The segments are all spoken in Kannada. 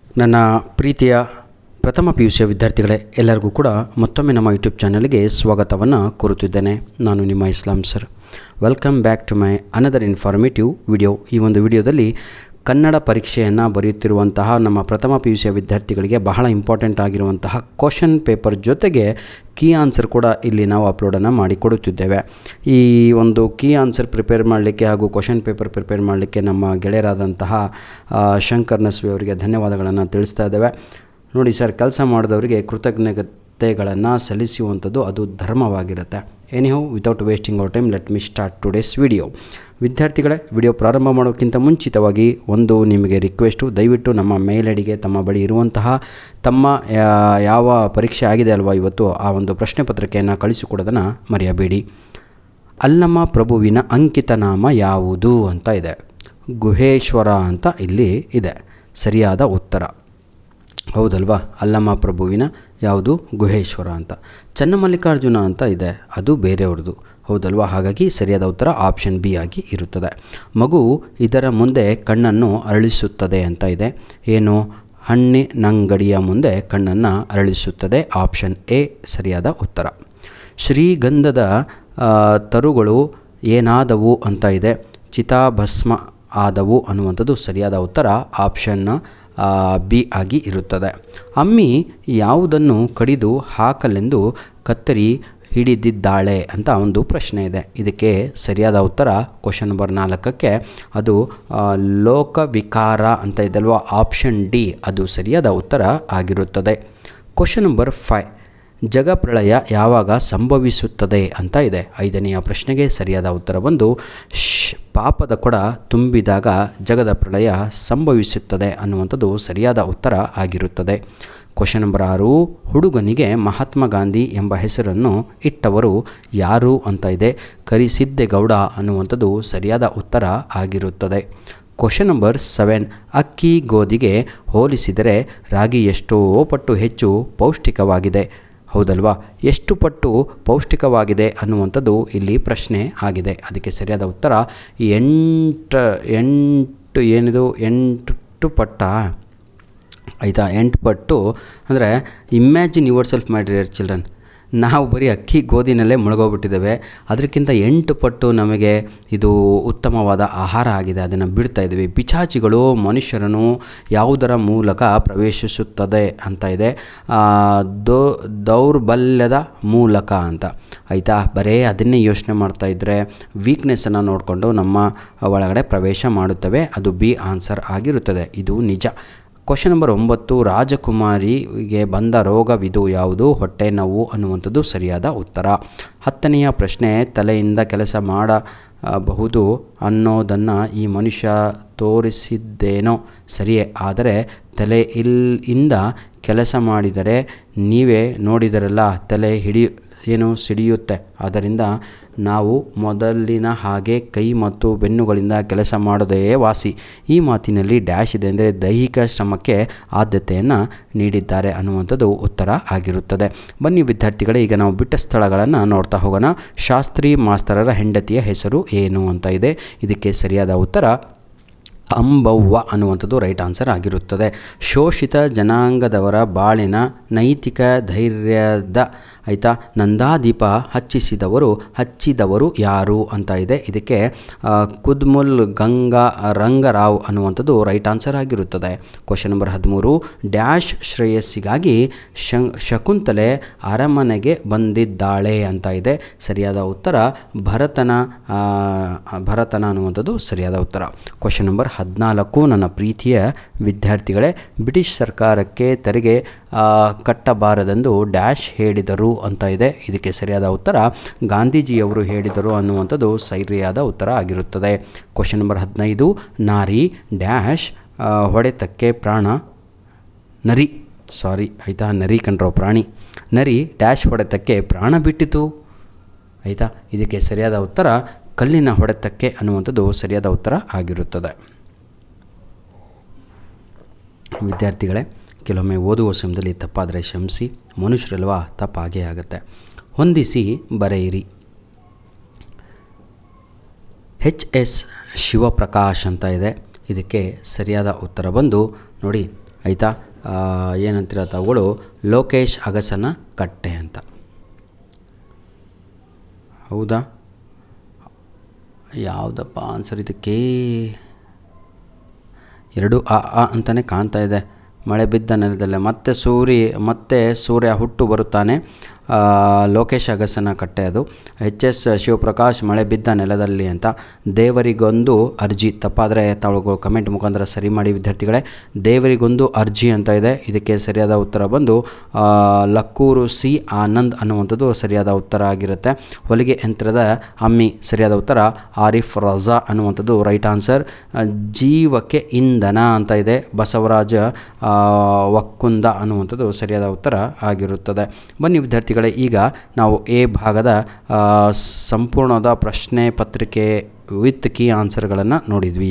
ನನ್ನ ಪ್ರೀತಿಯ ಪ್ರಥಮ PUC ವಿದ್ಯಾರ್ಥಿಗಳೇ, ಎಲ್ಲರಿಗೂ ಕೂಡ ಮತ್ತೊಮ್ಮೆ ನಮ್ಮ ಯೂಟ್ಯೂಬ್ ಚಾನಲ್ಗೆ ಸ್ವಾಗತವನ್ನು ಕೋರುತ್ತಿದ್ದೇನೆ. ನಾನು ನಿಮ್ಮ Islam sir. Welcome back to my another informative video. ಈ ಒಂದು ವಿಡಿಯೋದಲ್ಲಿ ಕನ್ನಡ ಪರೀಕ್ಷೆಯನ್ನು ಬರೆಯುತ್ತಿರುವಂತಹ ನಮ್ಮ ಪ್ರಥಮ PUC ವಿದ್ಯಾರ್ಥಿಗಳಿಗೆ ಬಹಳ ಇಂಪಾರ್ಟೆಂಟ್ ಆಗಿರುವಂತಹ ಕ್ವಶನ್ ಪೇಪರ್ ಜೊತೆಗೆ ಕೀ ಆನ್ಸರ್ ಕೂಡ ಇಲ್ಲಿ ನಾವು ಅಪ್ಲೋಡನ್ನು ಮಾಡಿಕೊಡುತ್ತಿದ್ದೇವೆ. ಈ ಒಂದು ಕೀ ಆನ್ಸರ್ ಪ್ರಿಪೇರ್ ಮಾಡಲಿಕ್ಕೆ ಹಾಗೂ ಕ್ವಶನ್ ಪೇಪರ್ ಪ್ರಿಪೇರ್ ಮಾಡಲಿಕ್ಕೆ ನಮ್ಮ ಗೆಳೆಯರಾದಂತಹ ಶಂಕರ್ ನಸ್ವಿ ಅವರಿಗೆ ಧನ್ಯವಾದಗಳನ್ನು ತಿಳಿಸ್ತಾ ಇದ್ದೇವೆ. ನೋಡಿ ಸರ್, ಕೆಲಸ ಮಾಡಿದವರಿಗೆ ಕೃತಜ್ಞತೆಗಳನ್ನು ಸಲ್ಲಿಸುವಂಥದ್ದು ಅದು ಧರ್ಮವಾಗಿರುತ್ತೆ. Anyhow, without wasting our time, let me start today's video. ವಿದ್ಯಾರ್ಥಿಗಳೇ, ವಿಡಿಯೋ ಪ್ರಾರಂಭ ಮಾಡೋಕ್ಕಿಂತ ಮುಂಚಿತವಾಗಿ ಒಂದು ನಿಮಗೆ ರಿಕ್ವೆಸ್ಟು, ದಯವಿಟ್ಟು ನಮ್ಮ ಮೇಲ್ ಐಡಿಗೆ ತಮ್ಮ ಬಳಿ ಇರುವಂತಹ ತಮ್ಮ ಯಾವ ಪರೀಕ್ಷೆ ಆಗಿದೆ ಅಲ್ವಾ ಇವತ್ತು, ಆ ಒಂದು ಪ್ರಶ್ನೆ ಪತ್ರಿಕೆಯನ್ನು ಕಳಿಸಿಕೊಡೋದನ್ನು ಮರೆಯಬೇಡಿ. ಅಲ್ಲಮ ಪ್ರಭುವಿನ ಅಂಕಿತ ನಾಮ ಯಾವುದು ಅಂತ ಇದೆ. ಗುಹೇಶ್ವರ ಅಂತ ಇಲ್ಲಿ ಇದೆ ಸರಿಯಾದ ಉತ್ತರ. ಹೌದಲ್ವಾ? ಅಲ್ಲಮ ಪ್ರಭುವಿನ ಯಾವುದು? ಗುಹೇಶ್ವರ ಅಂತ. ಚನ್ನಮಲ್ಲಿಕಾರ್ಜುನ ಅಂತ ಇದೆ, ಅದು ಬೇರೆಯವ್ರದ್ದು. ಹೌದಲ್ವಾ? ಹಾಗಾಗಿ ಸರಿಯಾದ ಉತ್ತರ ಆಪ್ಷನ್ ಬಿ ಆಗಿ ಇರುತ್ತದೆ. ಮಗು ಇದರ ಮುಂದೆ ಕಣ್ಣನ್ನು ಅರಳಿಸುತ್ತದೆ ಅಂತ ಇದೆ. ಏನು? ಹಣ್ಣಿನಂಗಡಿಯ ಮುಂದೆ ಕಣ್ಣನ್ನು ಅರಳಿಸುತ್ತದೆ. ಆಪ್ಷನ್ ಎ ಸರಿಯಾದ ಉತ್ತರ. ಶ್ರೀಗಂಧದ ತರುಗಳು ಏನಾದವು ಅಂತ ಇದೆ. ಚಿತಾಭಸ್ಮ ಆದವು ಅನ್ನುವಂಥದ್ದು ಸರಿಯಾದ ಉತ್ತರ. ಆಪ್ಷನ್ ಬಿ ಆಗಿ ಇರುತ್ತದೆ. ಅಮ್ಮಿ ಯಾವುದನ್ನು ಕಡಿದು ಹಾಕಲೆಂದು ಕತ್ತರಿ ಹಿಡಿದಿದ್ದಾಳೆ ಅಂತ ಒಂದು ಪ್ರಶ್ನೆ ಇದೆ. ಇದಕ್ಕೆ ಸರಿಯಾದ ಉತ್ತರ ಕ್ವಶನ್ ನಂಬರ್ 4ಕ್ಕೆ ಅದು ಲೋಕವಿಕಾರ ಅಂತ ಇದಲ್ವ, ಆಪ್ಷನ್ ಡಿ ಅದು ಸರಿಯಾದ ಉತ್ತರ ಆಗಿರುತ್ತದೆ. ಕ್ವಶನ್ ನಂಬರ್ 5, ಜಗಪ್ರಳಯ ಯಾವಾಗ ಸಂಭವಿಸುತ್ತದೆ ಅಂತ ಇದೆ. 5ನೆಯ ಪ್ರಶ್ನೆಗೆ ಸರಿಯಾದ ಉತ್ತರ ಬಂದು ಪಾಪದ ಕೊಡ ತುಂಬಿದಾಗ ಜಗದ ಪ್ರಳಯ ಸಂಭವಿಸುತ್ತದೆ ಅನ್ನುವಂಥದ್ದು ಸರಿಯಾದ ಉತ್ತರ ಆಗಿರುತ್ತದೆ. ಕ್ವಶನ್ ನಂಬರ್ 6, ಹುಡುಗನಿಗೆ ಮಹಾತ್ಮ ಗಾಂಧಿ ಎಂಬ ಹೆಸರನ್ನು ಇಟ್ಟವರು ಯಾರು ಅಂತ ಇದೆ. ಕರಿಸಿದ್ದೇಗೌಡ ಅನ್ನುವಂಥದ್ದು ಸರಿಯಾದ ಉತ್ತರ ಆಗಿರುತ್ತದೆ. ಕ್ವಶನ್ ನಂಬರ್ 7, ಅಕ್ಕಿ ಗೋಧಿಗೆ ಹೋಲಿಸಿದರೆ ರಾಗಿ ಎಷ್ಟೋ ಪಟ್ಟು ಹೆಚ್ಚು ಪೌಷ್ಟಿಕವಾಗಿದೆ. ಹೌದಲ್ವಾ? ಎಷ್ಟು ಪಟ್ಟು ಪೌಷ್ಟಿಕವಾಗಿದೆ ಅನ್ನುವಂಥದ್ದು ಇಲ್ಲಿ ಪ್ರಶ್ನೆ ಆಗಿದೆ. ಅದಕ್ಕೆ ಸರಿಯಾದ ಉತ್ತರ 8 ಪಟ್ಟ ಆಯಿತಾ. 8 ಪಟ್ಟು ಅಂದರೆ imagine your self my dear children. ನಾವು ಬರೀ ಅಕ್ಕಿ ಗೋಧಿನಲ್ಲೇ ಮುಳುಗೋಗ್ಬಿಟ್ಟಿದ್ದೇವೆ. ಅದಕ್ಕಿಂತ 8 ಪಟ್ಟು ನಮಗೆ ಇದು ಉತ್ತಮವಾದ ಆಹಾರ ಆಗಿದೆ, ಅದನ್ನು ಬಿಡ್ತಾ ಇದ್ದೀವಿ. ಪಿಶಾಚಿಗಳು ಮನುಷ್ಯರನ್ನು ಯಾವುದರ ಮೂಲಕ ಪ್ರವೇಶಿಸುತ್ತದೆ ಅಂತ ಇದೆ. ದೌರ್ಬಲ್ಯದ ಮೂಲಕ ಅಂತ ಆಯಿತಾ. ಬರೀ ಅದನ್ನೇ ಯೋಚನೆ ಮಾಡ್ತಾಯಿದ್ರೆ ವೀಕ್ನೆಸ್ಸನ್ನು ನೋಡಿಕೊಂಡು ನಮ್ಮ ಒಳಗಡೆ ಪ್ರವೇಶ ಮಾಡುತ್ತವೆ. ಅದು ಬಿ ಆನ್ಸರ್ ಆಗಿರುತ್ತದೆ. ಇದು ನಿಜ. ಕ್ವಶನ್ ನಂಬರ್ 9, ರಾಜಕುಮಾರಿಗೆ ಬಂದ ರೋಗವಿದು ಯಾವುದು? ಹೊಟ್ಟೆ ನೋವು ಅನ್ನುವಂಥದ್ದು ಸರಿಯಾದ ಉತ್ತರ. 10ನೆಯ ಪ್ರಶ್ನೆ, ತಲೆಯಿಂದ ಕೆಲಸ ಮಾಡಬಹುದು ಅನ್ನೋದನ್ನು ಈ ಮನುಷ್ಯ ತೋರಿಸಿದ್ದೇನೋ ಸರಿಯೇ, ಆದರೆ ತಲೆಯಿಂದ ಕೆಲಸ ಮಾಡಿದರೆ ನೀವೇ ನೋಡಿದರಲ್ಲ, ತಲೆ ಸಿಡಿಯುತ್ತೆ. ಆದ್ದರಿಂದ ನಾವು ಮೊದಲಿನ ಹಾಗೆ ಕೈ ಮತ್ತು ಬೆನ್ನುಗಳಿಂದ ಕೆಲಸ ಮಾಡೋದೇ ವಾಸಿ. ಈ ಮಾತಿನಲ್ಲಿ ಡ್ಯಾಶ್ ಇದೆ ಅಂದರೆ ದೈಹಿಕ ಶ್ರಮಕ್ಕೆ ಆದ್ಯತೆಯನ್ನು ನೀಡಿದ್ದಾರೆ ಅನ್ನುವಂಥದ್ದು ಉತ್ತರ ಆಗಿರುತ್ತದೆ. ಬನ್ನಿ ವಿದ್ಯಾರ್ಥಿಗಳೇ, ಈಗ ನಾವು ಬಿಟ್ಟ ಸ್ಥಳಗಳನ್ನು ನೋಡ್ತಾ ಹೋಗೋಣ. ಶಾಸ್ತ್ರಿ ಮಾಸ್ತರರ ಹೆಂಡತಿಯ ಹೆಸರು ಏನು ಅಂತ ಇದೆ. ಇದಕ್ಕೆ ಸರಿಯಾದ ಉತ್ತರ ಅಂಬವ್ವ ಅನ್ನುವಂಥದ್ದು ರೈಟ್ ಆನ್ಸರ್ ಆಗಿರುತ್ತದೆ. ಶೋಷಿತ ಜನಾಂಗದವರ ಬಾಳಿನ ನೈತಿಕ ಧೈರ್ಯದ ಆಯಿತಾ ನಂದಾದೀಪ ಹಚ್ಚಿದವರು ಯಾರು ಅಂತ ಇದೆ. ಇದಕ್ಕೆ ಕುದ್ಮುಲ್ ರಂಗರಾವ್ ಅನ್ನುವಂಥದ್ದು ರೈಟ್ ಆನ್ಸರ್ ಆಗಿರುತ್ತದೆ. ಕ್ವಶನ್ ನಂಬರ್ 13, ಡ್ಯಾಶ್ ಶ್ರೇಯಸ್ಸಿಗಾಗಿ ಶಕುಂತಲೆ ಅರಮನೆಗೆ ಬಂದಿದ್ದಾಳೆ ಅಂತ ಇದೆ. ಸರಿಯಾದ ಉತ್ತರ ಭರತನ ಅನ್ನುವಂಥದ್ದು ಸರಿಯಾದ ಉತ್ತರ. ಕ್ವಶನ್ ನಂಬರ್ 14, ನನ್ನ ಪ್ರೀತಿಯ ವಿದ್ಯಾರ್ಥಿಗಳೇ, ಬ್ರಿಟಿಷ್ ಸರ್ಕಾರಕ್ಕೆ ತೆರಿಗೆ ಕಟ್ಟಬಾರದೆಂದು ಡ್ಯಾಶ್ ಹೇಳಿದರು ಅಂತ ಇದೆ. ಇದಕ್ಕೆ ಸರಿಯಾದ ಉತ್ತರ ಗಾಂಧೀಜಿಯವರು ಹೇಳಿದರು ಅನ್ನುವಂಥದ್ದು ಸರಿಯಾದ ಉತ್ತರ ಆಗಿರುತ್ತದೆ. ಕ್ವಶನ್ ನಂಬರ್ 15, ನಾರಿ ಡ್ಯಾಶ್ ಹೊಡೆತಕ್ಕೆ ನರಿ ಕಂಡ್ರೋ ಪ್ರಾಣಿ. ನರಿ ಡ್ಯಾಶ್ ಹೊಡೆತಕ್ಕೆ ಪ್ರಾಣ ಬಿಟ್ಟಿತು ಆಯಿತಾ. ಇದಕ್ಕೆ ಸರಿಯಾದ ಉತ್ತರ ಕಲ್ಲಿನ ಹೊಡೆತಕ್ಕೆ ಅನ್ನುವಂಥದ್ದು ಸರಿಯಾದ ಉತ್ತರ ಆಗಿರುತ್ತದೆ. ವಿದ್ಯಾರ್ಥಿಗಳೇ, ಕೆಲವೊಮ್ಮೆ ಓದುವ ಸಮಯದಲ್ಲಿ ತಪ್ಪಾದರೆ ಕ್ಷಮಿಸಿ, ಮನುಷ್ಯರಲ್ವಾ, ತಪ್ಪಾಗೇ ಆಗುತ್ತೆ. ಹೊಂದಿಸಿ ಬರೆಯಿರಿ. HS ಶಿವಪ್ರಕಾಶ್ ಅಂತ ಇದೆ. ಇದಕ್ಕೆ ಸರಿಯಾದ ಉತ್ತರ ಬಂದು ನೋಡಿ ಆಯಿತಾ. ಏನಂತೀರ ತಾವುಗಳು, ಲೋಕೇಶ್ ಅಗಸನ ಕಟ್ಟೆ ಅಂತ. ಹೌದಾ? ಯಾವುದಪ್ಪ ಆನ್ಸರ್ ಇದಕ್ಕೆ? 2 ಅಂತಲೇ ಕಾಣ್ತಾ ಇದೆ. ಮಳೆ ಬಿದ್ದ ನೆಲದಲ್ಲೇ ಮತ್ತೆ ಸೂರ್ಯ ಹುಟ್ಟು ಬರುತ್ತಾನೆ. ಲೋಕೇಶ್ ಅಗಸನ ಕಟ್ಟೆ ಅದು. HS ಶಿವಪ್ರಕಾಶ್ ಮಳೆ ಬಿದ್ದ ನೆಲದಲ್ಲಿ ಅಂತ. ದೇವರಿಗೊಂದು ಅರ್ಜಿ, ತಪ್ಪಾದರೆ ತಾವುಗಳು ಕಮೆಂಟ್ ಮುಖಾಂತರ ಸರಿ ಮಾಡಿ ವಿದ್ಯಾರ್ಥಿಗಳೇ. ದೇವರಿಗೊಂದು ಅರ್ಜಿ ಅಂತ ಇದೆ. ಇದಕ್ಕೆ ಸರಿಯಾದ ಉತ್ತರ ಬಂದು ಲಕ್ಕೂರು ಸಿ ಆನಂದ್ ಅನ್ನುವಂಥದ್ದು ಸರಿಯಾದ ಉತ್ತರ ಆಗಿರುತ್ತೆ. ಹೊಲಿಗೆ ಯಂತ್ರದ ಅಮ್ಮಿ ಸರಿಯಾದ ಉತ್ತರ ಆರಿಫ್ ರಜಾ ಅನ್ನುವಂಥದ್ದು ರೈಟ್ ಆನ್ಸರ್. ಜೀವಕ್ಕೆ ಇಂಧನ ಅಂತ ಇದೆ. ಬಸವರಾಜ ವಕ್ಕುಂದ ಅನ್ನುವಂಥದ್ದು ಸರಿಯಾದ ಉತ್ತರ ಆಗಿರುತ್ತದೆ. ಬನ್ನಿ ವಿದ್ಯಾರ್ಥಿಗಳೇ, ಈಗ ನಾವು ಎ ಭಾಗದ ಸಂಪೂರ್ಣದ ಪ್ರಶ್ನೆ ಪತ್ರಿಕೆ ವಿತ್ ಕೀ ಆನ್ಸರ್ಗಳನ್ನು ನೋಡಿದ್ವಿ.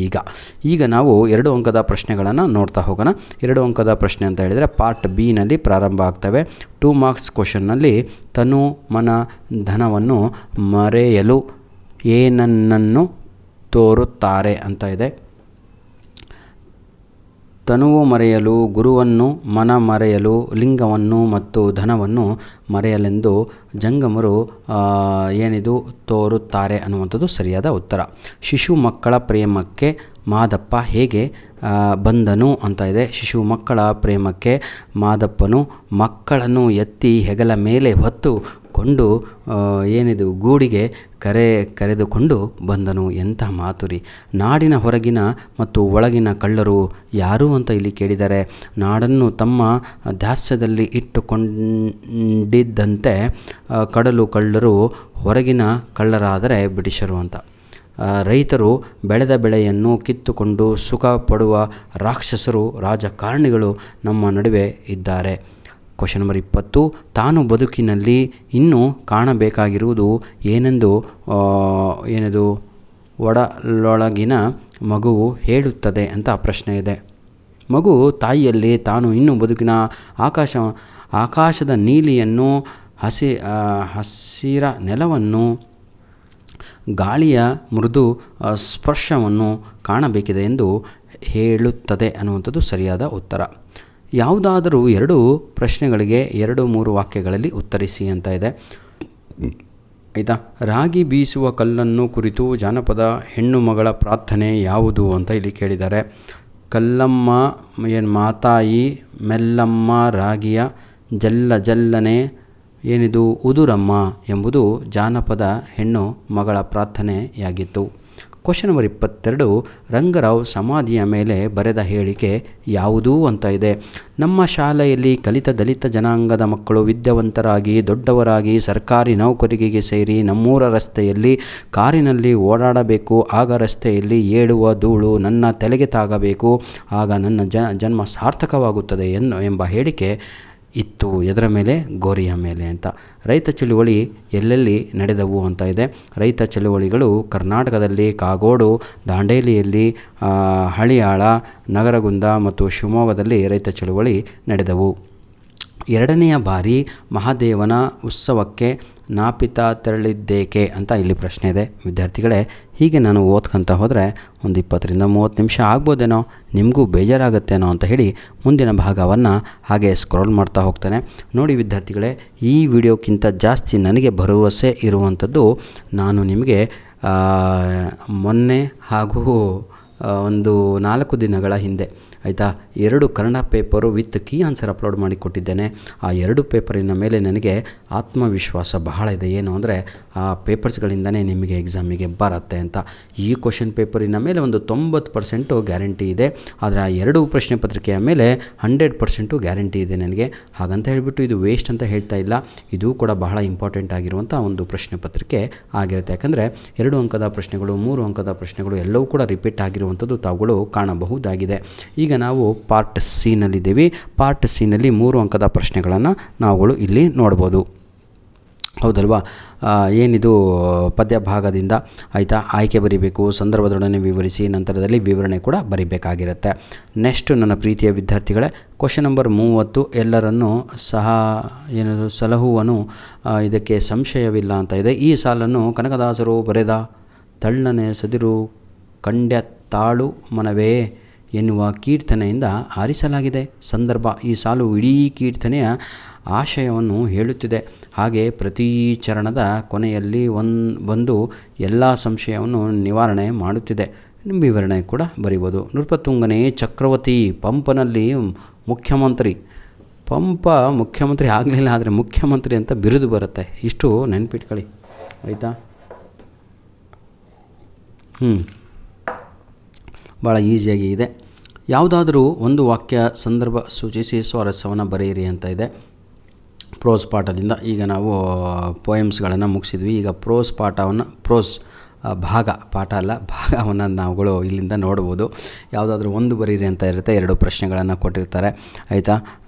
ಈಗ ನಾವು 2 ಅಂಕದ ಪ್ರಶ್ನೆಗಳನ್ನು ನೋಡ್ತಾ ಹೋಗೋಣ. 2 ಅಂಕದ ಪ್ರಶ್ನೆ ಅಂತ ಹೇಳಿದರೆ ಪಾರ್ಟ್ ಬಿ ನಲ್ಲಿ ಪ್ರಾರಂಭ ಆಗ್ತವೆ. 2 ಮಾರ್ಕ್ಸ್ ಕ್ವಶನ್ನಲ್ಲಿ ತನು ಮನ ಧನವನ್ನು ಮರೆಯಲು ಏನನ್ನು ತೋರುತ್ತಾರೆ ಅಂತ ಇದೆ. ತನುವು ಮರೆಯಲು ಗುರುವನ್ನು, ಮನ ಮರೆಯಲು ಲಿಂಗವನ್ನು ಮತ್ತು ಧನವನ್ನು ಮರೆಯಲೆಂದು ಜಂಗಮರು ಏನಿದು ತೋರುತ್ತಾರೆ ಅನ್ನುವಂಥದ್ದು ಸರಿಯಾದ ಉತ್ತರ. ಶಿಶು ಮಕ್ಕಳ ಪ್ರೇಮಕ್ಕೆ ಮಾದಪ್ಪ ಹೇಗೆ ಬಂದನು ಅಂತ ಇದೆ. ಶಿಶು ಮಕ್ಕಳ ಪ್ರೇಮಕ್ಕೆ ಮಾದಪ್ಪನು ಮಕ್ಕಳನ್ನು ಎತ್ತಿ ಹೆಗಲ ಮೇಲೆ ಹೊತ್ತುಕೊಂಡು ಏನಿದು ಗೂಡಿಗೆ ಕರೆದುಕೊಂಡು ಬಂದನು. ಎಂಥ ಮಾತುರಿ. ನಾಡಿನ ಹೊರಗಿನ ಮತ್ತು ಒಳಗಿನ ಕಳ್ಳರು ಯಾರು ಅಂತ ಇಲ್ಲಿ ಕೇಳಿದ್ದಾರೆ. ನಾಡನ್ನು ತಮ್ಮ ದಾಸ್ಯದಲ್ಲಿ ಇಟ್ಟುಕೊಂಡಿದ್ದಂತೆ ಕಡಲು ಕಳ್ಳರು ಹೊರಗಿನ ಕಳ್ಳರಾದರೆ ಬ್ರಿಟಿಷರು ಅಂತ. ರೈತರು ಬೆಳೆದ ಬೆಳೆಯನ್ನು ಕಿತ್ತುಕೊಂಡು ಸುಖ ಪಡುವ ರಾಕ್ಷಸರು ರಾಜಕಾರಣಿಗಳು ನಮ್ಮ ನಡುವೆ ಇದ್ದಾರೆ. ಕ್ವಶನ್ ನಂಬರ್ 20, ತಾನು ಬದುಕಿನಲ್ಲಿ ಇನ್ನೂ ಕಾಣಬೇಕಾಗಿರುವುದು ಏನೆಂದು ಒಡಲೊಳಗಿನ ಮಗುವು ಹೇಳುತ್ತದೆ ಅಂತ ಪ್ರಶ್ನೆ ಇದೆ. ಮಗು ತಾಯಿಯಲ್ಲಿ ತಾನು ಇನ್ನೂ ಬದುಕಿನ ಆಕಾಶದ ನೀಲಿಯನ್ನು, ಹಸಿರ ನೆಲವನ್ನು, ಗಾಳಿಯ ಮೃದು ಸ್ಪರ್ಶವನ್ನು ಕಾಣಬೇಕಿದೆ ಎಂದು ಹೇಳುತ್ತದೆ ಅನ್ನುವಂಥದ್ದು ಸರಿಯಾದ ಉತ್ತರ. ಯಾವುದಾದರೂ 2 ಪ್ರಶ್ನೆಗಳಿಗೆ 2-3 ವಾಕ್ಯಗಳಲ್ಲಿ ಉತ್ತರಿಸಿ ಅಂತ ಇದೆ. ಆಯಿತಾ. ರಾಗಿ ಬೀಸುವ ಕಲ್ಲನ್ನು ಕುರಿತು ಜಾನಪದ ಹೆಣ್ಣು ಮಗಳ ಪ್ರಾರ್ಥನೆ ಯಾವುದು ಅಂತ ಇಲ್ಲಿ ಕೇಳಿದ್ದಾರೆ. ಕಲ್ಲಮ್ಮ ಮಾತಾಯಿ ಮೆಲ್ಲಮ್ಮ ರಾಗಿಯ ಜಲ್ಲ ಜಲ್ಲನೆ ಏನಿದು ಉದುರಮ್ಮ ಎಂಬುದು ಜಾನಪದ ಹೆಣ್ಣು ಮಗಳ ಪ್ರಾರ್ಥನೆಯಾಗಿತ್ತು. ಕ್ವಶನ್ ನಂಬರ್ 22, ರಂಗರಾವ್ ಸಮಾಧಿಯ ಮೇಲೆ ಬರೆದ ಹೇಳಿಕೆ ಯಾವುದು ಅಂತ ಇದೆ. ನಮ್ಮ ಶಾಲೆಯಲ್ಲಿ ಕಲಿತ ದಲಿತ ಜನಾಂಗದ ಮಕ್ಕಳು ವಿದ್ಯಾವಂತರಾಗಿ ದೊಡ್ಡವರಾಗಿ ಸರ್ಕಾರಿ ನೌಕರಿಗೆ ಸೇರಿ ನಮ್ಮೂರ ರಸ್ತೆಯಲ್ಲಿ ಕಾರಿನಲ್ಲಿ ಓಡಾಡಬೇಕು. ಆಗ ರಸ್ತೆಯಲ್ಲಿ ಏಳುವ ಧೂಳು ನನ್ನ ತಲೆಗೆ ತಾಗಬೇಕು. ಆಗ ನನ್ನ ಜನ್ಮ ಸಾರ್ಥಕವಾಗುತ್ತದೆ ಎಂಬ ಹೇಳಿಕೆ ಇತ್ತು. ಎದರ ಮೇಲೆ? ಗೋರಿಯ ಮೇಲೆ ಅಂತ. ರೈತ ಚಳುವಳಿ ಎಲ್ಲೆಲ್ಲಿ ನಡೆದವು ಅಂತ ಇದೆ. ರೈತ ಚಳುವಳಿಗಳು ಕರ್ನಾಟಕದಲ್ಲಿ ಕಾಗೋಡು, ದಾಂಡೇಲಿಯಲ್ಲಿ, ಹಳಿಯಾಳ, ನಗರಗುಂದ ಮತ್ತು ಶಿವಮೊಗ್ಗದಲ್ಲಿ ರೈತ ಚಳುವಳಿ ನಡೆದವು. 2ನೆಯ ಬಾರಿ ಮಹಾದೇವನ ಉತ್ಸವಕ್ಕೆ ನಾಪಿತ ತೆರಳಿದ್ದೇಕೆ ಅಂತ ಇಲ್ಲಿ ಪ್ರಶ್ನೆ ಇದೆ ವಿದ್ಯಾರ್ಥಿಗಳೇ. ಹೀಗೆ ನಾನು ಓದ್ಕೊಂತ ಹೋದರೆ ಒಂದು 20-30 ನಿಮಿಷ ಆಗ್ಬೋದೇನೋ, ನಿಮಗೂ ಬೇಜಾರಾಗುತ್ತೇನೋ ಅಂತ ಹೇಳಿ ಮುಂದಿನ ಭಾಗವನ್ನು ಹಾಗೆ ಸ್ಕ್ರೋಲ್ ಮಾಡ್ತಾ ಹೋಗ್ತಾನೆ. ನೋಡಿ ವಿದ್ಯಾರ್ಥಿಗಳೇ, ಈ ವಿಡಿಯೋಕ್ಕಿಂತ ಜಾಸ್ತಿ ನನಗೆ ಭರವಸೆ ಇರುವಂಥದ್ದು ನಾನು ನಿಮಗೆ ಮೊನ್ನೆ ಹಾಗೂ ಒಂದು 4 ದಿನಗಳ ಹಿಂದೆ ಆಯಿತಾ 2 Kannada paper with key answer upload ಮಾಡಿ ಕೊಟ್ಟಿದ್ದೇನೆ. ಆ 2 ಪೇಪರಿನ ಮೇಲೆ ನನಗೆ ಆತ್ಮವಿಶ್ವಾಸ ಬಹಳ ಇದೆ. ಏನು ಅಂದರೆ ಆ ಪೇಪರ್ಸ್ಗಳಿಂದನೇ ನಿಮಗೆ ಎಕ್ಸಾಮಿಗೆ ಬರುತ್ತೆ ಅಂತ. ಈ ಕ್ವಶನ್ ಪೇಪರಿನ ಮೇಲೆ ಒಂದು 90% ಗ್ಯಾರಂಟಿ ಇದೆ. ಆದರೆ ಆ 2 ಪ್ರಶ್ನೆ ಪತ್ರಿಕೆಯ ಮೇಲೆ 100% ಗ್ಯಾರಂಟಿ ಇದೆ ನನಗೆ. ಹಾಗಂತ ಹೇಳಿಬಿಟ್ಟು ಇದು ವೇಸ್ಟ್ ಅಂತ ಹೇಳ್ತಾ ಇಲ್ಲ. ಇದು ಕೂಡ ಬಹಳ ಇಂಪಾರ್ಟೆಂಟ್ ಆಗಿರುವಂಥ ಒಂದು ಪ್ರಶ್ನೆ ಪತ್ರಿಕೆ ಆಗಿರುತ್ತೆ. ಯಾಕಂದರೆ 2 ಅಂಕದ ಪ್ರಶ್ನೆಗಳು, 3 ಅಂಕದ ಪ್ರಶ್ನೆಗಳು ಎಲ್ಲವೂ ಕೂಡ ರಿಪೀಟ್ ಆಗಿರುವಂಥದ್ದು ತಾವುಗಳು ಕಾಣಬಹುದಾಗಿದೆ. ಈಗ ನಾವು ಪಾರ್ಟ್ ಸಿ ನಲ್ಲಿದ್ದೀವಿ. ಪಾರ್ಟ್ ಸಿ ನಲ್ಲಿ 3 ಅಂಕದ ಪ್ರಶ್ನೆಗಳನ್ನು ನಾವುಗಳು ಇಲ್ಲಿ ನೋಡ್ಬೋದು. ಹೌದಲ್ವಾ? ಏನಿದು ಪದ್ಯ ಭಾಗದಿಂದ ಆಯಿತಾ ಆಯ್ಕೆ ಬರೀಬೇಕು, ಸಂದರ್ಭದೊಡನೆ ವಿವರಿಸಿ, ನಂತರದಲ್ಲಿ ವಿವರಣೆ ಕೂಡ ಬರೀಬೇಕಾಗಿರುತ್ತೆ. ನೆಕ್ಸ್ಟ್ ನನ್ನ ಪ್ರೀತಿಯ ವಿದ್ಯಾರ್ಥಿಗಳೇ, ಕ್ವಶನ್ ನಂಬರ್ 30, ಎಲ್ಲರನ್ನೂ ಸಲಹುವನು ಇದಕ್ಕೆ ಸಂಶಯವಿಲ್ಲ ಅಂತ ಇದೆ. ಈ ಸಾಲನ್ನು ಕನಕದಾಸರು ಬರೆದ ತಳ್ಳನೆ ಸದಿರು ಕಂಡ್ಯ ತಾಳು ಮನವೇ ಎನ್ನುವ ಕೀರ್ತನೆಯಿಂದ ಆರಿಸಲಾಗಿದೆ. ಸಂದರ್ಭ ಈ ಸಾಲು ಇಡೀ ಕೀರ್ತನೆಯ ಆಶಯವನ್ನು ಹೇಳುತ್ತಿದೆ. ಹಾಗೆ ಪ್ರತಿ ಚರಣದ ಕೊನೆಯಲ್ಲಿ ಒಂದು ಎಲ್ಲ ಸಂಶಯವನ್ನು ನಿವಾರಣೆ ಮಾಡುತ್ತಿದೆ. ವಿವರಣೆ ಕೂಡ ಬರೀಬೋದು. ನೃಪತುಂಗನೇ ಚಕ್ರವರ್ತಿ, ಪಂಪನಲ್ಲಿ ಮುಖ್ಯಮಂತ್ರಿ. ಪಂಪ ಮುಖ್ಯಮಂತ್ರಿ ಆಗಲಿಲ್ಲ, ಆದರೆ ಮುಖ್ಯಮಂತ್ರಿ ಅಂತ ಬಿರುದು ಬರುತ್ತೆ. ಇಷ್ಟು ನೆನ್ಪಿಟ್ಕೊಳ್ಳಿ, ಆಯಿತಾ? ಭಾಳ ಈಸಿಯಾಗಿ ಇದೆ. ಯಾವುದಾದ್ರೂ ಒಂದು ವಾಕ್ಯ ಸಂದರ್ಭ ಸೂಚಿಸಿ ಸ್ವಾರಸ್ಯವನ್ನು ಬರೆಯಿರಿ ಅಂತ ಇದೆ ಪ್ರೋಸ್ ಪಾಠದಿಂದ. ಈಗ ನಾವು ಪೋಯಮ್ಸ್ಗಳನ್ನು ಮುಗಿಸಿದ್ವಿ. ಈಗ ಪ್ರೋಸ್ ಪಾಠ ಅಲ್ಲ, ಭಾಗವನ್ನು ನಾವುಗಳು ಇಲ್ಲಿಂದ ನೋಡ್ಬೋದು. ಯಾವುದಾದ್ರೂ ಒಂದು ಬರೀರಿ ಅಂತ ಇರುತ್ತೆ. 2 ಪ್ರಶ್ನೆಗಳನ್ನು ಕೊಟ್ಟಿರ್ತಾರೆ, ಆಯಿತಾ?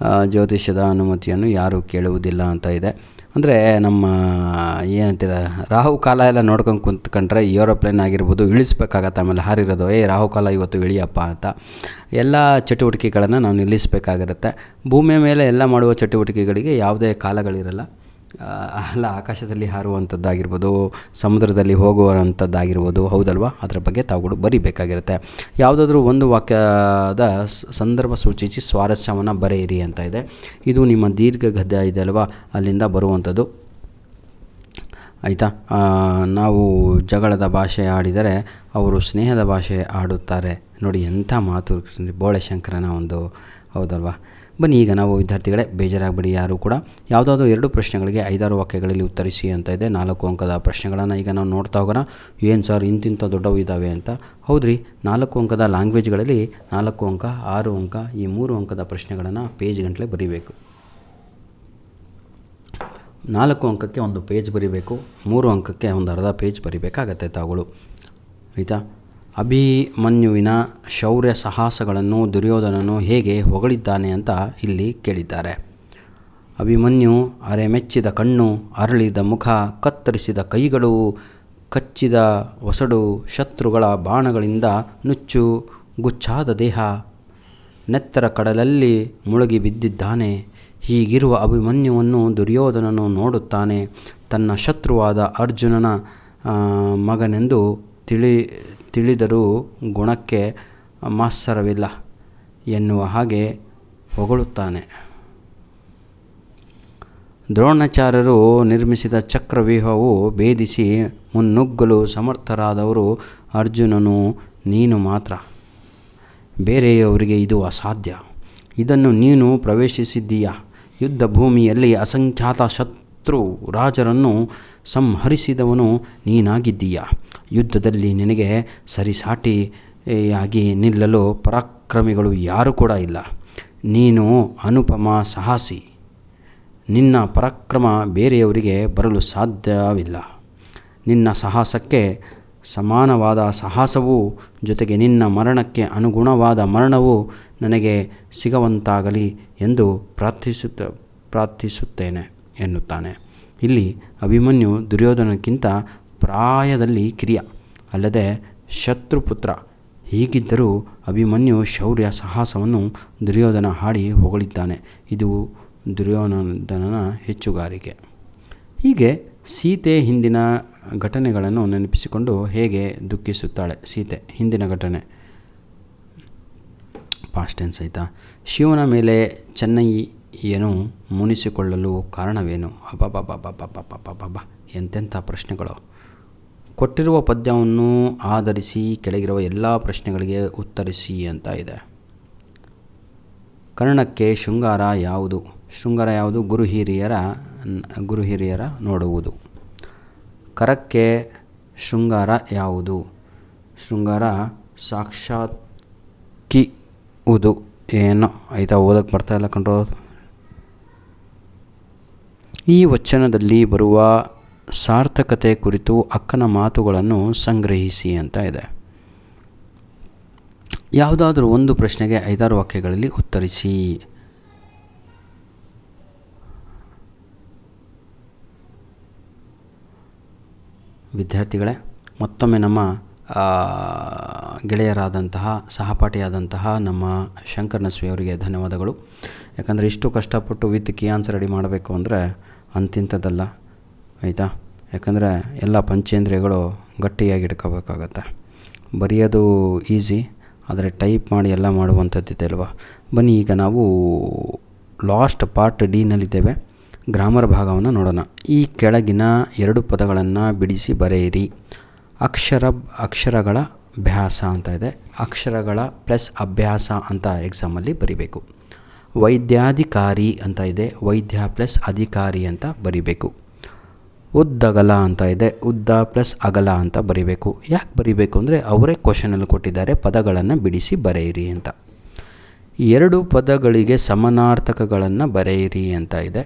ಜ್ಯೋತಿಷ್ಯದ ಅನುಮತಿಯನ್ನು ಯಾರೂ ಕೇಳುವುದಿಲ್ಲ ಅಂತ ಇದೆ. ಅಂದರೆ ನಮ್ಮ ಏನಂತೀರ, ರಾಹುಕಾಲ ಎಲ್ಲ ನೋಡ್ಕೊಂಡು ಕುಂತ್ಕೊಂಡ್ರೆ ಏರೋಪ್ಲೇನ್ ಆಗಿರ್ಬೋದು ಇಳಿಸ್ಬೇಕಾಗತ್ತೆ. ಆಮೇಲೆ ಹಾರಿರೋದು ರಾಹುಕಾಲ ಇವತ್ತು ಇಳಿಯಪ್ಪ ಅಂತ ಎಲ್ಲ ಚಟುವಟಿಕೆಗಳನ್ನು ನಾವು ನಿಲ್ಲಿಸಬೇಕಾಗಿರುತ್ತೆ. ಭೂಮಿಯ ಮೇಲೆ ಎಲ್ಲ ಮಾಡುವ ಚಟುವಟಿಕೆಗಳಿಗೆ ಯಾವುದೇ ಕಾಲಗಳಿರಲ್ಲ. ಅಲ್ಲ, ಆಕಾಶದಲ್ಲಿ ಹಾರುವಂಥದ್ದಾಗಿರ್ಬೋದು, ಸಮುದ್ರದಲ್ಲಿ ಹೋಗುವಂಥದ್ದಾಗಿರ್ಬೋದು, ಹೌದಲ್ವಾ? ಅದರ ಬಗ್ಗೆ ತಾವುಗಳು ಬರೀಬೇಕಾಗಿರುತ್ತೆ. ಯಾವುದಾದ್ರೂ ಒಂದು ವಾಕ್ಯದ ಸಂದರ್ಭ ಸೂಚಿಸಿ ಸ್ವಾರಸ್ಯವನ್ನು ಬರೆಯಿರಿ ಅಂತ ಇದೆ. ಇದು ನಿಮ್ಮ ದೀರ್ಘ ಗದ್ಯ ಇದೆ ಅಲ್ವಾ, ಅಲ್ಲಿಂದ ಬರುವಂಥದ್ದು, ಆಯಿತಾ? ನಾವು ಜಗಳದ ಭಾಷೆ ಆಡಿದರೆ ಅವರು ಸ್ನೇಹದ ಭಾಷೆ ಆಡುತ್ತಾರೆ. ನೋಡಿ ಎಂಥ ಮಾತು, ಬೋಳೆಶಂಕರನ ಒಂದು, ಹೌದಲ್ವಾ? ಬನ್ನಿ, ಈಗ ನಾವು ವಿದ್ಯಾರ್ಥಿಗಳೇ ಬೇಜಾರಾಗಬೇಡಿ ಯಾರು ಕೂಡ. ಯಾವುದಾದ್ರೂ 2 ಪ್ರಶ್ನೆಗಳಿಗೆ 5-6 ವಾಕ್ಯಗಳಲ್ಲಿ ಉತ್ತರಿಸಿ ಅಂತ ಇದೆ. 4 ಅಂಕದ ಪ್ರಶ್ನೆಗಳನ್ನು ಈಗ ನಾವು ನೋಡ್ತಾ ಹೋಗೋಣ. ಏನು ಸರ್ ಇಂತಿಂಥ ದೊಡ್ಡವು ಇದ್ದಾವೆ ಅಂತ? ಹೌದ್ರಿ, 4 ಅಂಕದ ಲ್ಯಾಂಗ್ವೇಜ್ಗಳಲ್ಲಿ 4 ಅಂಕ, 6 ಅಂಕ, ಈ 3 ಅಂಕದ ಪ್ರಶ್ನೆಗಳನ್ನು ಪೇಜ್ ಗಂಟಲೆ ಬರೀಬೇಕು. 4 ಅಂಕಕ್ಕೆ ಒಂದು ಪೇಜ್ ಬರೀಬೇಕು, 3 ಅಂಕಕ್ಕೆ ಒಂದು ಅರ್ಧ ಪೇಜ್ ಬರೀಬೇಕಾಗತ್ತೆ ತಾವುಗಳು, ಆಯಿತಾ? ಅಭಿಮನ್ಯುವಿನ ಶೌರ್ಯ ಸಾಹಸಗಳನ್ನು ದುರ್ಯೋಧನನು ಹೇಗೆ ಹೊಗಳಿದ್ದಾನೆ ಅಂತ ಇಲ್ಲಿ ಕೇಳಿದ್ದಾರೆ. ಅಭಿಮನ್ಯು ಅರೆಮೆಚ್ಚಿದ ಕಣ್ಣು, ಅರಳಿದ ಮುಖ, ಕತ್ತರಿಸಿದ ಕೈಗಳು, ಕಚ್ಚಿದ ಒಸಡು, ಶತ್ರುಗಳ ಬಾಣಗಳಿಂದ ನುಚ್ಚು ಗುಚ್ಚಾದ ದೇಹ, ನೆತ್ತರ ಕಡಲಲ್ಲಿ ಮುಳುಗಿ ಬಿದ್ದಿದ್ದಾನೆ. ಹೀಗಿರುವ ಅಭಿಮನ್ಯುವನ್ನು ದುರ್ಯೋಧನನು ನೋಡುತ್ತಾನೆ. ತನ್ನ ಶತ್ರುವಾದ ಅರ್ಜುನನ ಮಗನೆಂದು ತಿಳಿದರೂ ಗುಣಕ್ಕೆ ಮಾತ್ಸರವಿಲ್ಲ ಎನ್ನುವ ಹಾಗೆ ಹೊಗಳುತ್ತಾನೆ. ದ್ರೋಣಾಚಾರ್ಯರು ನಿರ್ಮಿಸಿದ ಚಕ್ರವ್ಯೂಹವು ಭೇದಿಸಿ ಮುನ್ನುಗ್ಗಲು ಸಮರ್ಥರಾದವರು ಅರ್ಜುನನು ನೀನು ಮಾತ್ರ. ಬೇರೆಯವರಿಗೆ ಇದು ಅಸಾಧ್ಯ. ಇದನ್ನು ನೀನು ಪ್ರವೇಶಿಸಿದ್ದೀಯಾ. ಯುದ್ಧ ಭೂಮಿಯಲ್ಲಿ ಅಸಂಖ್ಯಾತ ಶತ್ರು ರಾಜರನ್ನು ಸಂಹರಿಸಿದವನು ನೀನಾಗಿದ್ದೀಯಾ. ಯುದ್ಧದಲ್ಲಿ ನಿನಗೆ ಸರಿಸಾಟಿಯಾಗಿ ನಿಲ್ಲಲು ಪರಾಕ್ರಮಿಗಳು ಯಾರೂ ಕೂಡ ಇಲ್ಲ. ನೀನು ಅನುಪಮ ಸಾಹಸಿ. ನಿನ್ನ ಪರಾಕ್ರಮ ಬೇರೆಯವರಿಗೆ ಬರಲು ಸಾಧ್ಯವಿಲ್ಲ. ನಿನ್ನ ಸಾಹಸಕ್ಕೆ ಸಮಾನವಾದ ಸಾಹಸವೂ ಜೊತೆಗೆ ನಿನ್ನ ಮರಣಕ್ಕೆ ಅನುಗುಣವಾದ ಮರಣವು ನನಗೆ ಸಿಗುವಂತಾಗಲಿ ಎಂದು ಪ್ರಾರ್ಥಿಸುತ್ತೇನೆ ಎನ್ನುತ್ತಾನೆ. ಇಲ್ಲಿ ಅಭಿಮನ್ಯು ದುರ್ಯೋಧನಕ್ಕಿಂತ ಪ್ರಾಯದಲ್ಲಿ ಕಿರಿಯ, ಅಲ್ಲದೆ ಶತ್ರುಪುತ್ರ. ಹೀಗಿದ್ದರೂ ಅಭಿಮನ್ಯು ಶೌರ್ಯ ಸಾಹಸವನ್ನು ದುರ್ಯೋಧನ ಹಾಡಿ ಹೊಗಳಿದ್ದಾನೆ. ಇದು ದುರ್ಯೋಧನನ ಹೆಚ್ಚುಗಾರಿಕೆ. ಹೀಗೆ ಸೀತೆ ಹಿಂದಿನ ಘಟನೆಗಳನ್ನು ನೆನಪಿಸಿಕೊಂಡು ಹೇಗೆ ದುಃಖಿಸುತ್ತಾಳೆ. ಸೀತೆ ಹಿಂದಿನ ಘಟನೆ ಪಾಸ್ಟ್ ಟೆನ್ಸ್, ಆಯಿತಾ? ಶಿವನ ಮೇಲೆ ಚೆನ್ನಯ್ಯನು ಮುನಿಸಿಕೊಳ್ಳಲು ಕಾರಣವೇನು? ಅಬ್ಬಬ್ಬಬ್ಬಬ್ಬಬ್ಬಬ್ಬಬ್ಬ, ಎಂತೆಂಥ ಪ್ರಶ್ನೆಗಳು. ಕೊಟ್ಟಿರುವ ಪದ್ಯವನ್ನು ಆಧರಿಸಿ ಕೆಳಗಿರುವ ಎಲ್ಲ ಪ್ರಶ್ನೆಗಳಿಗೆ ಉತ್ತರಿಸಿ ಅಂತ ಇದೆ. ಕರ್ಣಕ್ಕೆ ಶೃಂಗಾರ ಯಾವುದು? ಶೃಂಗಾರ ಯಾವುದು? ಗುರು ಹಿರಿಯರ ನೋಡುವುದು. ಕರಕ್ಕೆ ಶೃಂಗಾರ ಯಾವುದು? ಶೃಂಗಾರ ಸಾಕ್ಷಾತ್ಕಿವುದು. ಏನೋ ಆಯಿತಾ, ಓದಕ್ಕೆ ಬರ್ತಾಯಿಲ್ಲ ಕಂಡ್ರೋ. ಈ ವಚನದಲ್ಲಿ ಬರುವ ಸಾರ್ಥಕತೆ ಕುರಿತು ಅಕ್ಕನ ಮಾತುಗಳನ್ನು ಸಂಗ್ರಹಿಸಿ ಅಂತ ಇದೆ. ಯಾವುದಾದ್ರೂ ಒಂದು ಪ್ರಶ್ನೆಗೆ 5-6 ವಾಕ್ಯಗಳಲ್ಲಿ ಉತ್ತರಿಸಿ. ವಿದ್ಯಾರ್ಥಿಗಳೇ, ಮತ್ತೊಮ್ಮೆ ನಮ್ಮ ಗೆಳೆಯರಾದಂತಹ ಸಹಪಾಠಿಯಾದಂತಹ ನಮ್ಮ ಶಂಕರನಸ್ವಿ ಅವರಿಗೆ ಧನ್ಯವಾದಗಳು. ಯಾಕಂದರೆ ಇಷ್ಟು ಕಷ್ಟಪಟ್ಟು ವಿತ್ ಕೀ ಆನ್ಸರ್ ರೆಡಿ ಮಾಡಬೇಕು ಅಂದರೆ ಅಂತಿಂಥದ್ದಲ್ಲ, ಆಯಿತಾ? ಯಾಕಂದರೆ ಎಲ್ಲ ಪಂಚೇಂದ್ರಿಯಗಳು ಗಟ್ಟಿಯಾಗಿ ಇಟ್ಕೋಬೇಕಾಗತ್ತೆ. ಬರೆಯೋದು ಈಸಿ, ಆದರೆ ಟೈಪ್ ಮಾಡಿ ಎಲ್ಲ ಮಾಡುವಂಥದ್ದಿದೆ ಅಲ್ವಾ. ಬನ್ನಿ ಈಗ ನಾವು ಲಾಸ್ಟ್ ಪಾರ್ಟ್ ಡಿನಲ್ಲಿದ್ದೇವೆ. ಗ್ರಾಮರ್ ಭಾಗವನ್ನು ನೋಡೋಣ. ಈ ಕೆಳಗಿನ 2 ಪದಗಳನ್ನು ಬಿಡಿಸಿ ಬರೆಯಿರಿ. ಅಕ್ಷರಗಳ ಅಭ್ಯಾಸ ಅಂತ ಇದೆ. ಅಕ್ಷರಗಳ ಪ್ಲಸ್ ಅಭ್ಯಾಸ ಅಂತ ಎಕ್ಸಾಮಲ್ಲಿ ಬರಿಬೇಕು. ವೈದ್ಯಾಧಿಕಾರಿ ಅಂತ ಇದೆ. ವೈದ್ಯ ಪ್ಲಸ್ ಅಧಿಕಾರಿ ಅಂತ ಬರಿಬೇಕು. ಉದ್ದಗಲ ಅಂತ ಇದೆ. ಉದ್ದ ಪ್ಲಸ್ ಅಗಲ ಅಂತ ಬರಿಬೇಕು. ಯಾಕೆ ಬರಿಬೇಕು ಅಂದರೆ ಅವರೇ ಕ್ವಶನಲ್ಲಿ ಕೊಟ್ಟಿದ್ದಾರೆ, ಪದಗಳನ್ನು ಬಿಡಿಸಿ ಬರೆಯಿರಿ ಅಂತ. 2 ಪದಗಳಿಗೆ ಸಮಾನಾರ್ಥಕಗಳನ್ನು ಬರೆಯಿರಿ ಅಂತ ಇದೆ.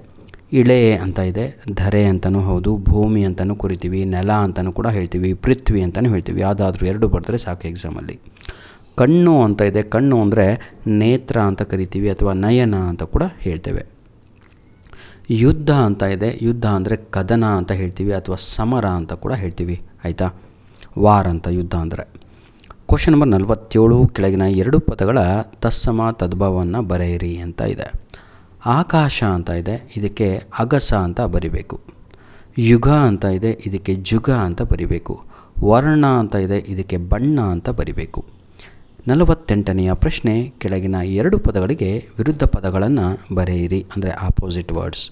ಇಳೆ ಅಂತ ಇದೆ. ಧರೆ ಅಂತಲೂ ಹೌದು, ಭೂಮಿ ಅಂತಲೂ ಕರಿತೀವಿ, ನೆಲ ಅಂತಲೂ ಕೂಡ ಹೇಳ್ತೀವಿ, ಪೃಥ್ವಿ ಅಂತಲೂ ಹೇಳ್ತೀವಿ. ಯಾವುದಾದ್ರೂ 2 ಬರೆದ್ರೆ ಸಾಕು ಎಕ್ಸಾಮಲ್ಲಿ. ಕಣ್ಣು ಅಂತ ಇದೆ. ಕಣ್ಣು ಅಂದರೆ ನೇತ್ರ ಅಂತ ಕರಿತೀವಿ ಅಥವಾ ನಯನ ಅಂತ ಕೂಡ ಹೇಳ್ತೇವೆ. ಯುದ್ಧ ಅಂತ ಇದೆ. ಯುದ್ಧ ಅಂದರೆ ಕದನ ಅಂತ ಹೇಳ್ತೀವಿ ಅಥವಾ ಸಮರ ಅಂತ ಕೂಡ ಹೇಳ್ತೀವಿ, ಆಯಿತಾ. ವಾರ್ ಅಂತ ಯುದ್ಧ ಅಂದರೆ. ಕ್ವಶನ್ ನಂಬರ್ 47, ಕೆಳಗಿನ 2 ಪದಗಳ ತತ್ಸಮ ತದ್ಭವವನ್ನು ಬರೆಯಿರಿ ಅಂತ ಇದೆ. ಆಕಾಶ ಅಂತ ಇದೆ. ಇದಕ್ಕೆ ಅಗಸ ಅಂತ ಬರಿಬೇಕು. ಯುಗ ಅಂತ ಇದೆ. ಇದಕ್ಕೆ ಜುಗ ಅಂತ ಬರಿಬೇಕು. ವರ್ಣ ಅಂತ ಇದೆ. ಇದಕ್ಕೆ ಬಣ್ಣ ಅಂತ ಬರಿಬೇಕು. 48ನೆಯ ಪ್ರಶ್ನೆ, ಕೆಳಗಿನ 2 ಪದಗಳಿಗೆ ವಿರುದ್ಧ ಪದಗಳನ್ನು ಬರೆಯಿರಿ, ಅಂದರೆ ಆಪೋಸಿಟ್ ವರ್ಡ್ಸ್.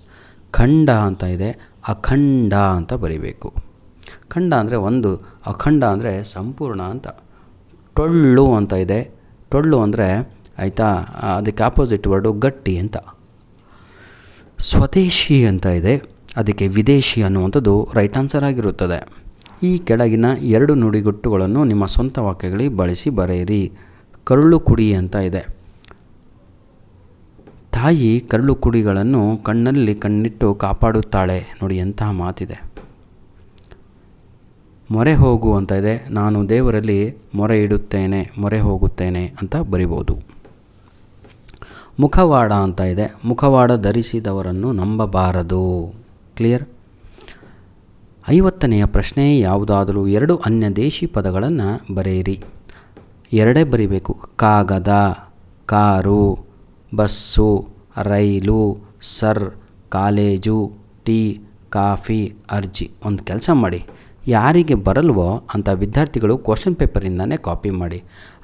ಖಂಡ ಅಂತ ಇದೆ. ಅಖಂಡ ಅಂತ ಬರಿಬೇಕು. ಖಂಡ ಅಂದರೆ ಒಂದು, ಅಖಂಡ ಅಂದರೆ ಸಂಪೂರ್ಣ ಅಂತ. ಟೊಳ್ಳು ಅಂತ ಇದೆ. ಟೊಳ್ಳು ಅಂದರೆ ಆಯಿತಾ, ಅದಕ್ಕೆ ಆಪೋಸಿಟ್ ವರ್ಡು ಗಟ್ಟಿ ಅಂತ. ಸ್ವದೇಶಿ ಅಂತ ಇದೆ. ಅದಕ್ಕೆ ವಿದೇಶಿ ಅನ್ನುವಂಥದ್ದು ರೈಟ್ ಆನ್ಸರ್ ಆಗಿರುತ್ತದೆ. ಈ ಕೆಳಗಿನ 2 ನುಡಿಗಟ್ಟುಗಳನ್ನು ನಿಮ್ಮ ಸ್ವಂತ ವಾಕ್ಯಗಳಿಗೆ ಬಳಸಿ ಬರೆಯಿರಿ. ಕರುಳು ಕುಡಿ ಅಂತ ಇದೆ. ತಾಯಿ ಕರುಳು ಕುಡಿಗಳನ್ನು ಕಣ್ಣಲ್ಲಿ ಕಣ್ಣಿಟ್ಟು ಕಾಪಾಡುತ್ತಾಳೆ. ನೋಡಿ ಎಂತಹ ಮಾತಿದೆ. ಮೊರೆ ಹೋಗು ಅಂತ ಇದೆ. ನಾನು ದೇವರಲ್ಲಿ ಮೊರೆ ಇಡುತ್ತೇನೆ, ಮೊರೆ ಹೋಗುತ್ತೇನೆ ಅಂತ ಬರಿಬೋದು. ಮುಖವಾಡ ಅಂತ ಇದೆ. ಮುಖವಾಡ ಧರಿಸಿದವರನ್ನು ನಂಬಬಾರದು. ಕ್ಲಿಯರ್. 50ನೆಯ ಪ್ರಶ್ನೆ, ಯಾವುದಾದರೂ 2 ಅನ್ಯದೇಶಿ ಪದಗಳನ್ನು ಬರೆಯಿರಿ. 2 ಬರಿಬೇಕು. ಕಾಗದ, ಕಾರು, ಬಸ್ಸು, ರೈಲು, ಸರ್, ಕಾಲೇಜು, ಟೀ, ಕಾಫಿ, ಅರ್ಜಿ. ಒಂದು ಕೆಲಸ ಮಾಡಿ, ಯಾರಿಗೆ ಬರಲ್ವೋ ಅಂಥ ವಿದ್ಯಾರ್ಥಿಗಳು ಕ್ವಶನ್ ಪೇಪರಿಂದನೇ ಕಾಪಿ ಮಾಡಿ.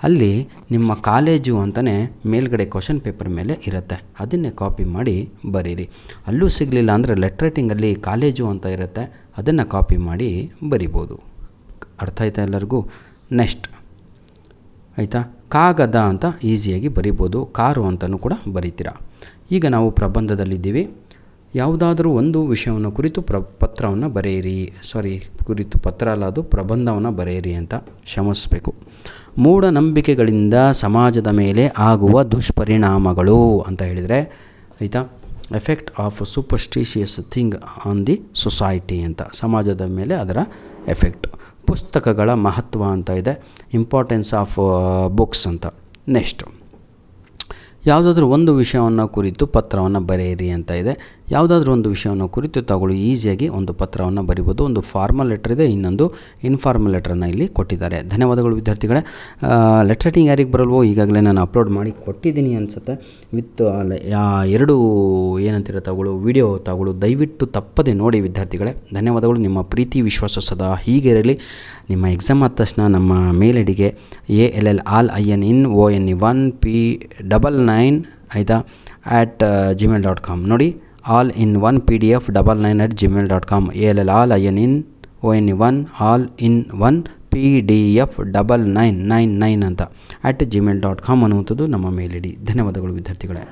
ಅಲ್ಲಿ ನಿಮ್ಮ ಕಾಲೇಜು ಅಂತಲೇ ಮೇಲ್ಗಡೆ ಕ್ವಶನ್ ಪೇಪರ್ ಮೇಲೆ ಇರುತ್ತೆ, ಅದನ್ನೇ ಕಾಪಿ ಮಾಡಿ ಬರೀರಿ. ಅಲ್ಲೂ ಸಿಗಲಿಲ್ಲ ಅಂದರೆ ಲೆಟರ್ ರೈಟಿಂಗಲ್ಲಿ ಕಾಲೇಜು ಅಂತ ಇರುತ್ತೆ, ಅದನ್ನು ಕಾಪಿ ಮಾಡಿ ಬರಿಬೋದು. ಅರ್ಥ ಆಯ್ತಾ ಎಲ್ಲರಿಗೂ? ನೆಕ್ಸ್ಟ್ ಆಯಿತಾ, ಕಾಗದ ಅಂತ ಈಸಿಯಾಗಿ ಬರಿಬೋದು. ಕಾರು ಅಂತಲೂ ಕೂಡ ಬರೀತೀರ. ಈಗ ನಾವು ಪ್ರಬಂಧದಲ್ಲಿದ್ದೀವಿ. ಯಾವುದಾದ್ರೂ ಒಂದು ವಿಷಯವನ್ನು ಕುರಿತು ಪತ್ರವನ್ನು ಬರೆಯಿರಿ. ಕುರಿತು ಪತ್ರ ಅಲ್ಲ, ಅದು ಪ್ರಬಂಧವನ್ನು ಬರೆಯಿರಿ ಅಂತ ಕ್ಷಮಿಸಬೇಕು. ಮೂಢನಂಬಿಕೆಗಳಿಂದ ಸಮಾಜದ ಮೇಲೆ ಆಗುವ ದುಷ್ಪರಿಣಾಮಗಳು ಅಂತ ಹೇಳಿದರೆ ಆಯಿತಾ, effect of superstitious thing on the society ಅಂತ, ಸಮಾಜದ ಮೇಲೆ ಅದರ ಎಫೆಕ್ಟ್. ಪುಸ್ತಕಗಳ ಮಹತ್ವ ಅಂತ ಇದೆ. ಇಂಪಾರ್ಟೆನ್ಸ್ ಆಫ್ ಬುಕ್ಸ್ ಅಂತ. ನೆಕ್ಸ್ಟ್, ಯಾವುದಾದ್ರೂ ಒಂದು ವಿಷಯವನ್ನು ಕುರಿತು ಪತ್ರವನ್ನು ಬರೆಯಿರಿ ಅಂತ ಇದೆ. ಯಾವುದಾದ್ರೂ ಒಂದು ವಿಷಯವನ್ನು ಕುರಿತು ತಗೊಳ್ಳಿ, ಈಸಿಯಾಗಿ ಒಂದು ಪತ್ರವನ್ನು ಬರಿಬೋದು. ಒಂದು ಫಾರ್ಮಲ್ ಲೆಟರ್ ಇದೆ, ಇನ್ನೊಂದು ಇನ್ಫಾರ್ಮಲ್ ಲೆಟ್ರನ್ನು ಇಲ್ಲಿ ಕೊಟ್ಟಿದ್ದಾರೆ. ಧನ್ಯವಾದಗಳು ವಿದ್ಯಾರ್ಥಿಗಳೇ. ಲೆಟರ್ ರೈಟಿಂಗ್ ಯಾರಿಗೆ ಬರಲ್ವೋ ಈಗಾಗಲೇ ನಾನು ಅಪ್ಲೋಡ್ ಮಾಡಿ ಕೊಟ್ಟಿದ್ದೀನಿ ಅನಿಸುತ್ತೆ, ವಿತ್ 2 ಏನಂತೀರ ತಗೊಳ್ಳು ವಿಡಿಯೋ ತಗೊಳ್ಳು. ದಯವಿಟ್ಟು ತಪ್ಪದೆ ನೋಡಿ ವಿದ್ಯಾರ್ಥಿಗಳೇ. ಧನ್ಯವಾದಗಳು. ನಿಮ್ಮ ಪ್ರೀತಿ ವಿಶ್ವಾಸ ಸದಾ ಹೀಗೆ ಇರಲಿ. ನಿಮ್ಮ ಎಕ್ಸಾಮ್ ಆದ ತಕ್ಷಣ ನಮ್ಮ ಮೇಲ್ ಐಡಿಗೆ ALLININONE1P99 ಆಯಿತಾ @gmail.com ನೋಡಿ. all-in-one-PDF 99@gmail.com ALLININONE all-in-one-PDF 9999 ಅಂತ @gmail.com ಅನ್ನುವಂಥದ್ದು ನಮ್ಮ ಮೇಲ್ ಐಡಿ. ಧನ್ಯವಾದಗಳು ವಿದ್ಯಾರ್ಥಿಗಳೇ.